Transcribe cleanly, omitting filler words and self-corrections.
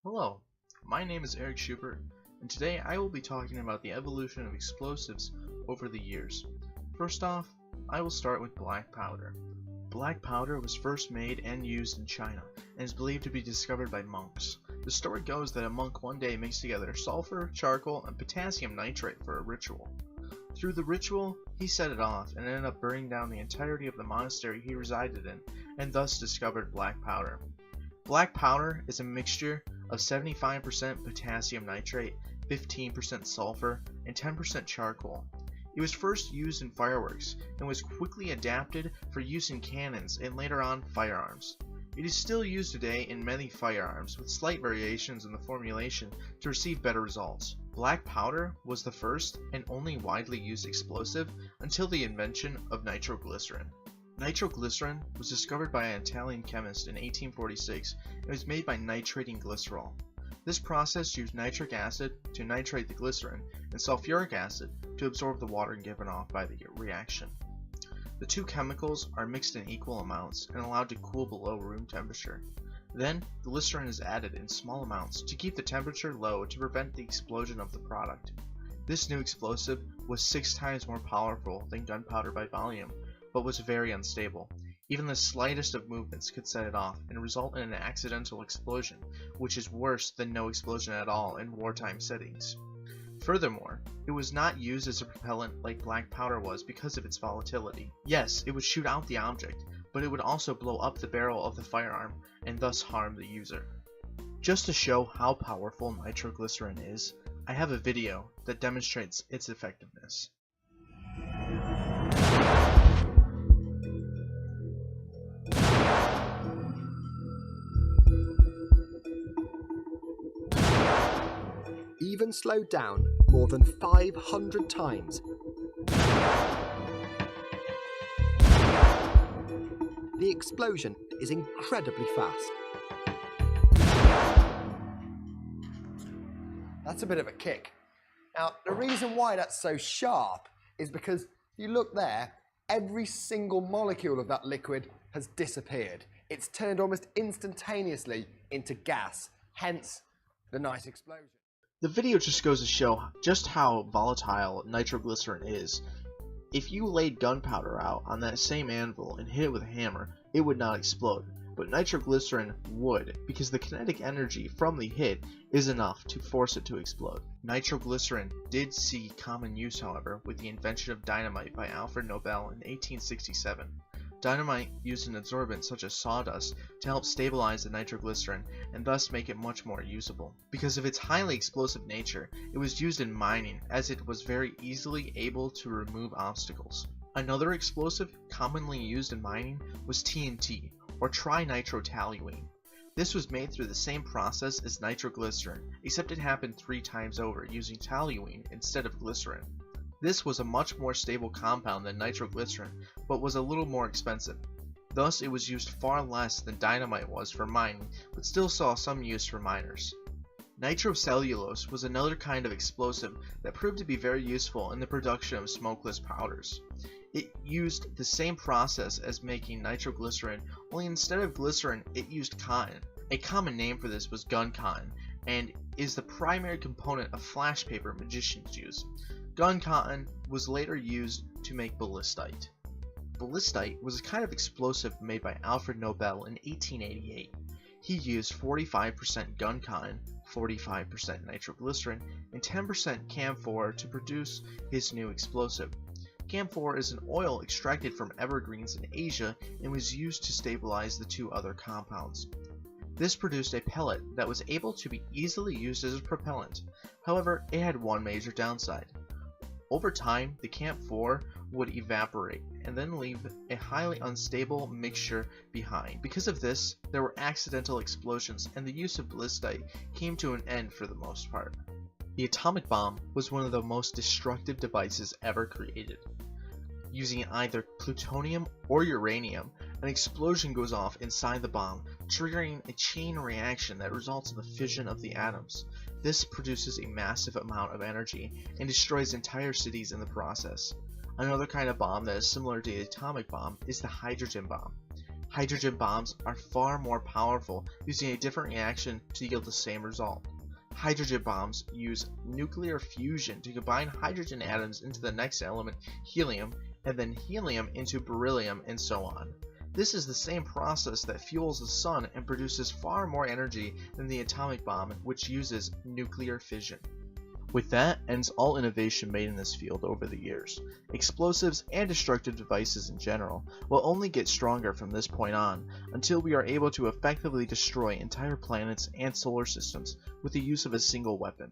Hello, my name is Eric Schubert, and today I will be talking about the evolution of explosives over the years. First off, I will start with black powder. Black powder was first made and used in China, and is believed to be discovered by monks. The story goes that a monk one day mixed together sulfur, charcoal, and potassium nitrate for a ritual. Through the ritual, he set it off and ended up burning down the entirety of the monastery he resided in, and thus discovered black powder. Black powder is a mixture of 75% potassium nitrate, 15% sulfur, and 10% charcoal. It was first used in fireworks and was quickly adapted for use in cannons and later on firearms. It is still used today in many firearms with slight variations in the formulation to receive better results. Black powder was the first and only widely used explosive until the invention of nitroglycerin. Nitroglycerin was discovered by an Italian chemist in 1846 and was made by nitrating glycerol. This process used nitric acid to nitrate the glycerin and sulfuric acid to absorb the water given off by the reaction. The two chemicals are mixed in equal amounts and allowed to cool below room temperature. Then, glycerin is added in small amounts to keep the temperature low to prevent the explosion of the product. This new explosive was 6 times more powerful than gunpowder by volume, but was very unstable. Even the slightest of movements could set it off and result in an accidental explosion, which is worse than no explosion at all in wartime settings. Furthermore, it was not used as a propellant like black powder was because of its volatility. Yes, it would shoot out the object, but it would also blow up the barrel of the firearm and thus harm the user. Just to show how powerful nitroglycerin is, I have a video that demonstrates its effectiveness. Even slowed down more than 500 times. The explosion is incredibly fast. That's a bit of a kick. Now, the reason why that's so sharp is because you look there, every single molecule of that liquid has disappeared. It's turned almost instantaneously into gas, hence the nice explosion. The video just goes to show just how volatile nitroglycerin is. If you laid gunpowder out on that same anvil and hit it with a hammer, it would not explode, but nitroglycerin would, because the kinetic energy from the hit is enough to force it to explode. Nitroglycerin did see common use, however, with the invention of dynamite by Alfred Nobel in 1867. Dynamite used an absorbent such as sawdust to help stabilize the nitroglycerin and thus make it much more usable. Because of its highly explosive nature, it was used in mining as it was very easily able to remove obstacles. Another explosive commonly used in mining was TNT, or trinitrotoluene. This was made through the same process as nitroglycerin, except it happened 3 times over using toluene instead of glycerin. This was a much more stable compound than nitroglycerin, but was a little more expensive. Thus, it was used far less than dynamite was for mining, but still saw some use for miners. Nitrocellulose was another kind of explosive that proved to be very useful in the production of smokeless powders. It used the same process as making nitroglycerin, only instead of glycerin, it used cotton. A common name for this was gun cotton, and is the primary component of flash paper magicians use. Gun cotton was later used to make ballistite. Ballistite was a kind of explosive made by Alfred Nobel in 1888. He used 45% gun cotton, 45% nitroglycerin, and 10% camphor to produce his new explosive. Camphor is an oil extracted from evergreens in Asia and was used to stabilize the 2 other compounds. This produced a pellet that was able to be easily used as a propellant. However, it had one major downside. Over time, the Camp 4 would evaporate and then leave a highly unstable mixture behind. Because of this, there were accidental explosions and the use of ballistite came to an end for the most part. The atomic bomb was one of the most destructive devices ever created. Using either plutonium or uranium, an explosion goes off inside the bomb, triggering a chain reaction that results in the fission of the atoms. This produces a massive amount of energy and destroys entire cities in the process. Another kind of bomb that is similar to the atomic bomb is the hydrogen bomb. Hydrogen bombs are far more powerful, using a different reaction to yield the same result. Hydrogen bombs use nuclear fusion to combine hydrogen atoms into the next element, helium, and then helium into beryllium, and so on. This is the same process that fuels the sun and produces far more energy than the atomic bomb, which uses nuclear fission. With that ends all innovation made in this field over the years. Explosives and destructive devices in general will only get stronger from this point on until we are able to effectively destroy entire planets and solar systems with the use of a single weapon.